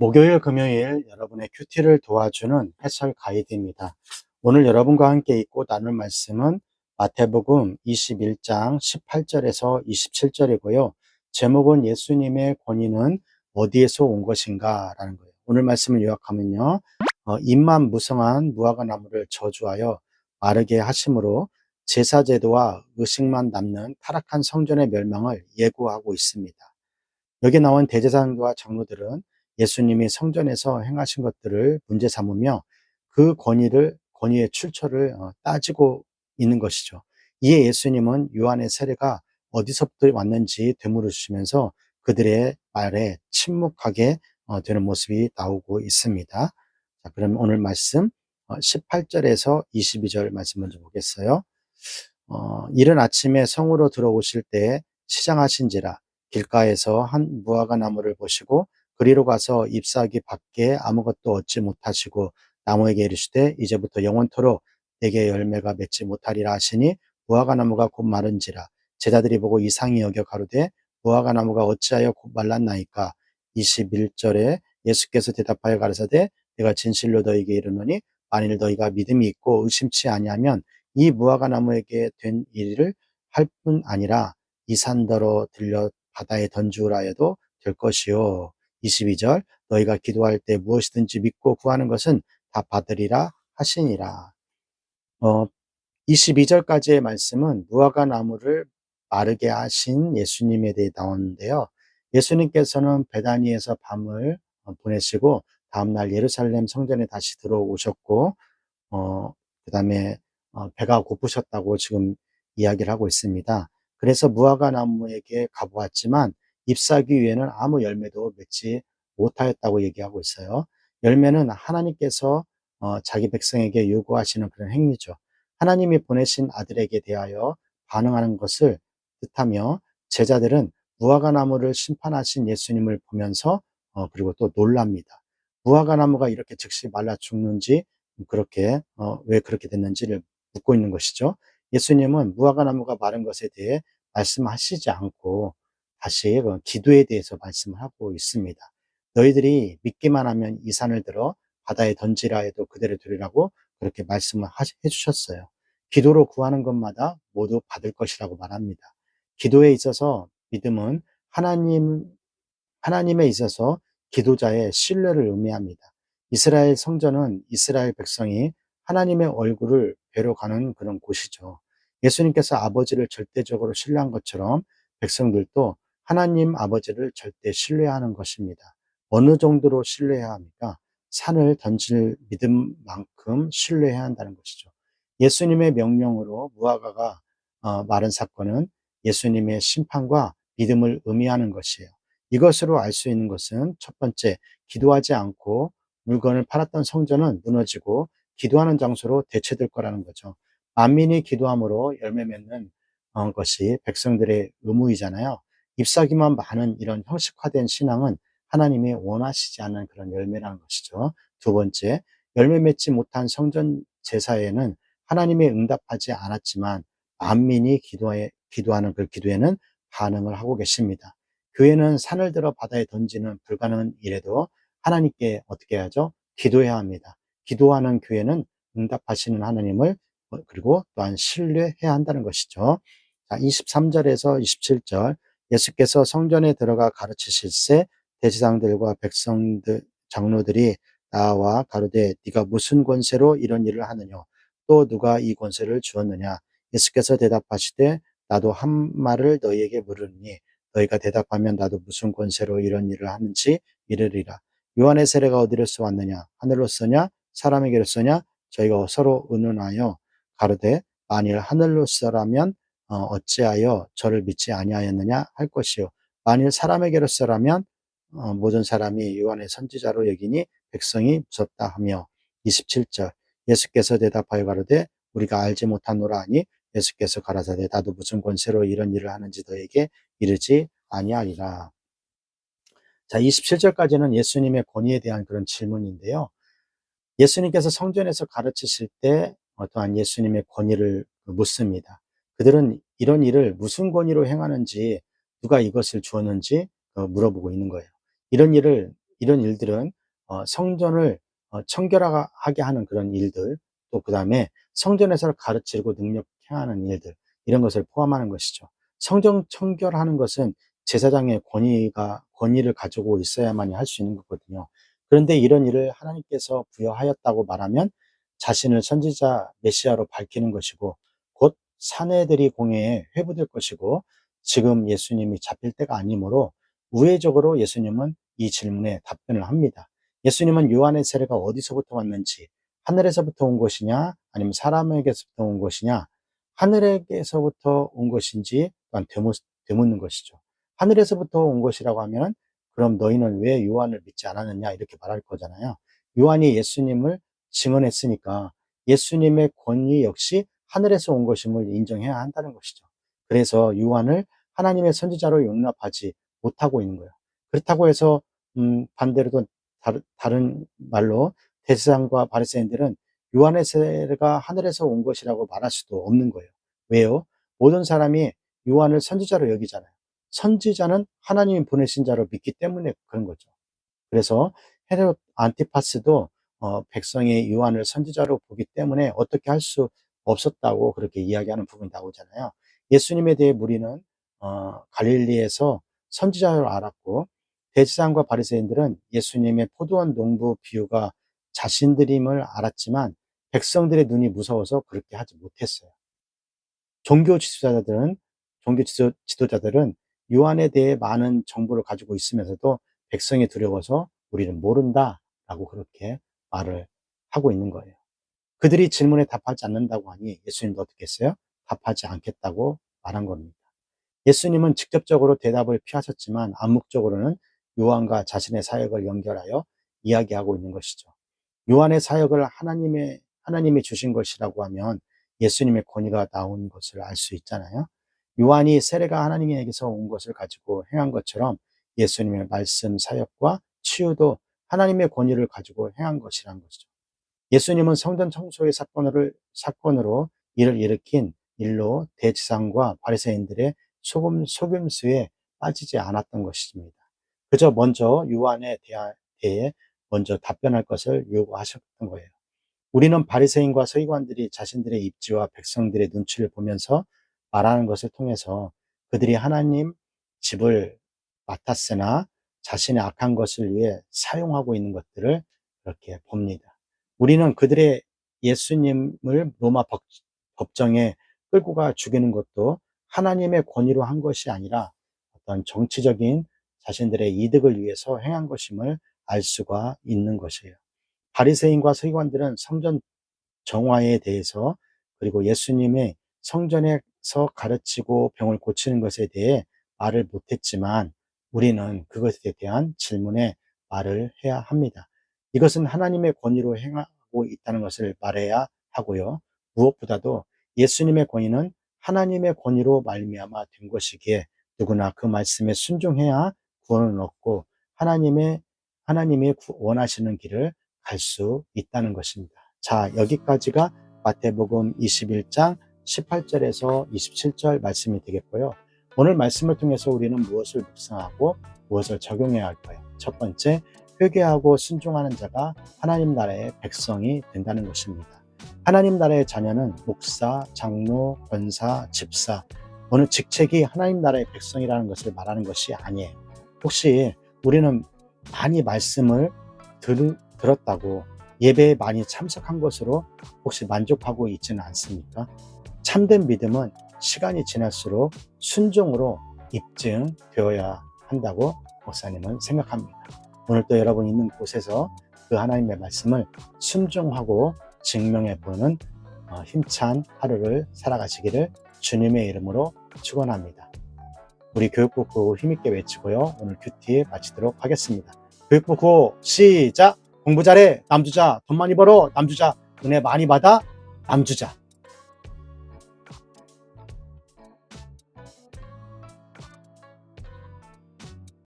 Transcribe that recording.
목요일, 금요일 여러분의 큐티를 도와주는 해설 가이드입니다. 오늘 여러분과 함께 읽고 나눌 말씀은 마태복음 21장 18절에서 27절이고요. 제목은 예수님의 권위는 어디에서 온 것인가 라는 거예요. 오늘 말씀을 요약하면요. 입만 무성한 무화과 나무를 저주하여 마르게 하심으로 제사제도와 의식만 남는 타락한 성전의 멸망을 예고하고 있습니다. 여기 나온 대제사장과 장로들은 예수님이 성전에서 행하신 것들을 문제 삼으며 그 권위의 출처를 따지고 있는 것이죠. 이에 예수님은 요한의 세례가 어디서부터 왔는지 되물으시면서 그들의 말에 침묵하게 되는 모습이 나오고 있습니다. 자, 그럼 오늘 말씀 18절에서 22절 말씀 먼저 보겠어요. 이른 아침에 성으로 들어오실 때 시장하신지라 길가에서 한 무화과 나무를 보시고 그리로 가서 잎사귀 밖에 아무것도 얻지 못하시고 나무에게 이르시되 이제부터 영원토록 내게 열매가 맺지 못하리라 하시니 무화과 나무가 곧 마른지라 제자들이 보고 이상히 여겨 가로되 무화과 나무가 어찌하여 곧 말랐나이까. 21절에 예수께서 대답하여 가라사대 내가 진실로 너희에게 이르노니 만일 너희가 믿음이 있고 의심치 아니하면 이 무화과 나무에게 된 일을 할 뿐 아니라 이 산더러 들려 바다에 던지우라 해도 될 것이요. 22절 너희가 기도할 때 무엇이든지 믿고 구하는 것은 다 받으리라 하시니라. 어, 22절까지의 말씀은 무화과 나무를 마르게 하신 예수님에 대해 나오는데요. 예수님께서는 베다니에서 밤을 보내시고 다음날 예루살렘 성전에 다시 들어오셨고 그다음에 배가 고프셨다고 지금 이야기를 하고 있습니다. 그래서 무화과 나무에게 가보았지만 잎사귀 위에는 아무 열매도 맺지 못하였다고 얘기하고 있어요. 열매는 하나님께서 자기 백성에게 요구하시는 그런 행위죠. 하나님이 보내신 아들에게 대하여 반응하는 것을 뜻하며 제자들은 무화과 나무를 심판하신 예수님을 보면서 그리고 또 놀랍니다. 무화과 나무가 이렇게 즉시 말라 죽는지 그렇게 왜 그렇게 됐는지를 묻고 있는 것이죠. 예수님은 무화과 나무가 마른 것에 대해 말씀하시지 않고 다시 그 기도에 대해서 말씀을 하고 있습니다. 너희들이 믿기만 하면 이 산을 들어 바다에 던지라 해도 그대로 되리라고 그렇게 말씀을 해주셨어요. 기도로 구하는 것마다 모두 받을 것이라고 말합니다. 기도에 있어서 믿음은 하나님에 있어서 기도자의 신뢰를 의미합니다. 이스라엘 성전은 이스라엘 백성이 하나님의 얼굴을 뵈러 가는 그런 곳이죠. 예수님께서 아버지를 절대적으로 신뢰한 것처럼 백성들도 하나님 아버지를 절대 신뢰하는 것입니다. 어느 정도로 신뢰해야 합니까? 산을 던질 믿음만큼 신뢰해야 한다는 것이죠. 예수님의 명령으로 무화과가 마른 사건은 예수님의 심판과 믿음을 의미하는 것이에요. 이것으로 알 수 있는 것은 첫 번째, 기도하지 않고 물건을 팔았던 성전은 무너지고 기도하는 장소로 대체될 거라는 거죠. 만민이 기도함으로 열매 맺는 것이 백성들의 의무이잖아요. 잎사귀만 많은 이런 형식화된 신앙은 하나님이 원하시지 않는 그런 열매라는 것이죠. 두 번째, 열매 맺지 못한 성전 제사에는 하나님이 응답하지 않았지만 만민이 기도하는 그 기도에는 반응을 하고 계십니다. 교회는 산을 들어 바다에 던지는 불가능한 일에도 하나님께 어떻게 해야죠? 기도해야 합니다. 기도하는 교회는 응답하시는 하나님을 그리고 또한 신뢰해야 한다는 것이죠. 자, 23절에서 27절 예수께서 성전에 들어가 가르치실 새 대제사장들과 백성들 장로들이 나와 가로되 네가 무슨 권세로 이런 일을 하느냐 또 누가 이 권세를 주었느냐. 예수께서 대답하시되 나도 한 말을 너희에게 물으니 너희가 대답하면 나도 무슨 권세로 이런 일을 하는지 이르리라. 요한의 세례가 어디로서 왔느냐? 하늘로서냐? 사람에게로서냐? 저희가 서로 의논하여 가로되 만일 하늘로서라면 어찌하여 저를 믿지 아니하였느냐 할 것이요. 만일 사람에게로서라면 모든 사람이 요한의 선지자로 여기니 백성이 무섭다 하며. 27절 예수께서 대답하여 가로되 우리가 알지 못하노라 하니 예수께서 가라사대 나도 무슨 권세로 이런 일을 하는지 너에게 이르지 아니하리라. 자, 27절까지는 예수님의 권위에 대한 그런 질문인데요. 예수님께서 성전에서 가르치실 때 어떠한 예수님의 권위를 묻습니다. 그들은 이런 일을 무슨 권위로 행하는지 누가 이것을 주었는지 물어보고 있는 거예요. 이런 일을 이런 일들은 성전을 청결하게 하는 그런 일들, 또 그 다음에 성전에서 가르치고 능력 행하는 일들, 이런 것을 포함하는 것이죠. 성전 청결하는 것은 제사장의 권위를 가지고 있어야만이 할 수 있는 거거든요. 그런데 이런 일을 하나님께서 부여하였다고 말하면 자신을 선지자 메시아로 밝히는 것이고, 곧 사내들이 공회에 회부될 것이고, 지금 예수님이 잡힐 때가 아니므로 우회적으로 예수님은 이 질문에 답변을 합니다. 예수님은 요한의 세례가 어디서부터 왔는지, 하늘에서부터 온 것이냐 아니면 사람에게서부터 온 것이냐, 하늘에게서부터 온 것인지 또한 되묻는 것이죠. 하늘에서부터 온 것이라고 하면 그럼 너희는 왜 요한을 믿지 않았느냐 이렇게 말할 거잖아요. 요한이 예수님을 증언했으니까 예수님의 권위 역시 하늘에서 온 것임을 인정해야 한다는 것이죠. 그래서 요한을 하나님의 선지자로 용납하지 못하고 있는 거예요. 그렇다고 해서 반대로도 다른 말로 대제사장과 바리새인들은 요한의 세례가 하늘에서 온 것이라고 말할 수도 없는 거예요. 왜요? 모든 사람이 요한을 선지자로 여기잖아요. 선지자는 하나님이 보내신 자로 믿기 때문에 그런 거죠. 그래서 헤롯 안티파스도 백성이 요한을 선지자로 보기 때문에 어떻게 할 수 없었다고 그렇게 이야기하는 부분이 나오잖아요. 예수님에 대해 무리는 갈릴리에서 선지자로 알았고, 대제사장과 바리새인들은 예수님의 포도원 농부 비유가 자신들임을 알았지만 백성들의 눈이 무서워서 그렇게 하지 못했어요. 종교 지도자들은 요한에 대해 많은 정보를 가지고 있으면서도 백성이 두려워서 우리는 모른다라고 그렇게 말을 하고 있는 거예요. 그들이 질문에 답하지 않는다고 하니 예수님도 어떻게 했어요? 답하지 않겠다고 말한 겁니다. 예수님은 직접적으로 대답을 피하셨지만 암묵적으로는 요한과 자신의 사역을 연결하여 이야기하고 있는 것이죠. 요한의 사역을 하나님이 주신 것이라고 하면 예수님의 권위가 나온 것을 알 수 있잖아요. 요한이 세례가 하나님에게서 온 것을 가지고 행한 것처럼 예수님의 말씀 사역과 치유도 하나님의 권위를 가지고 행한 것이란 것이죠. 예수님은 성전 청소의 사건으로 이를 일으킨 일로 대지상과 바리새인들의 속임수에 빠지지 않았던 것입니다. 그저 먼저 요한에 대해 먼저 답변할 것을 요구하셨던 거예요. 우리는 바리새인과 서기관들이 자신들의 입지와 백성들의 눈치를 보면서 말하는 것을 통해서 그들이 하나님 집을 맡았으나 자신의 악한 것을 위해 사용하고 있는 것들을 그렇게 봅니다. 우리는 그들의 예수님을 로마 법정에 끌고 가 죽이는 것도 하나님의 권위로 한 것이 아니라 어떤 정치적인 자신들의 이득을 위해서 행한 것임을 알 수가 있는 것이에요. 바리새인과 서기관들은 성전 정화에 대해서, 그리고 예수님의 성전에서 가르치고 병을 고치는 것에 대해 말을 못했지만 우리는 그것에 대한 질문에 말을 해야 합니다. 이것은 하나님의 권위로 행하고 있다는 것을 말해야 하고요. 무엇보다도 예수님의 권위는 하나님의 권위로 말미암아 된 것이기에 누구나 그 말씀에 순종해야 구원을 얻고 하나님이 원하시는 길을 갈 수 있다는 것입니다. 자, 여기까지가 마태복음 21장 18절에서 27절 말씀이 되겠고요. 오늘 말씀을 통해서 우리는 무엇을 묵상하고 무엇을 적용해야 할까요? 첫 번째, 회개하고 순종하는 자가 하나님 나라의 백성이 된다는 것입니다. 하나님 나라의 자녀는 목사, 장로, 권사, 집사, 어느 직책이 하나님 나라의 백성이라는 것을 말하는 것이 아니에요. 혹시 우리는 많이 말씀을 들었다고 예배에 많이 참석한 것으로 혹시 만족하고 있지는 않습니까? 참된 믿음은 시간이 지날수록 순종으로 입증되어야 한다고 목사님은 생각합니다. 오늘 또 여러분 있는 곳에서 그 하나님의 말씀을 순종하고 증명해 보는 힘찬 하루를 살아가시기를 주님의 이름으로 축원합니다. 우리 교육부 구호 힘있게 외치고요. 오늘 큐티 마치도록 하겠습니다. 교육부 구호 시작! 공부 잘해 남주자, 돈 많이 벌어 남주자, 은혜 많이 받아 남주자.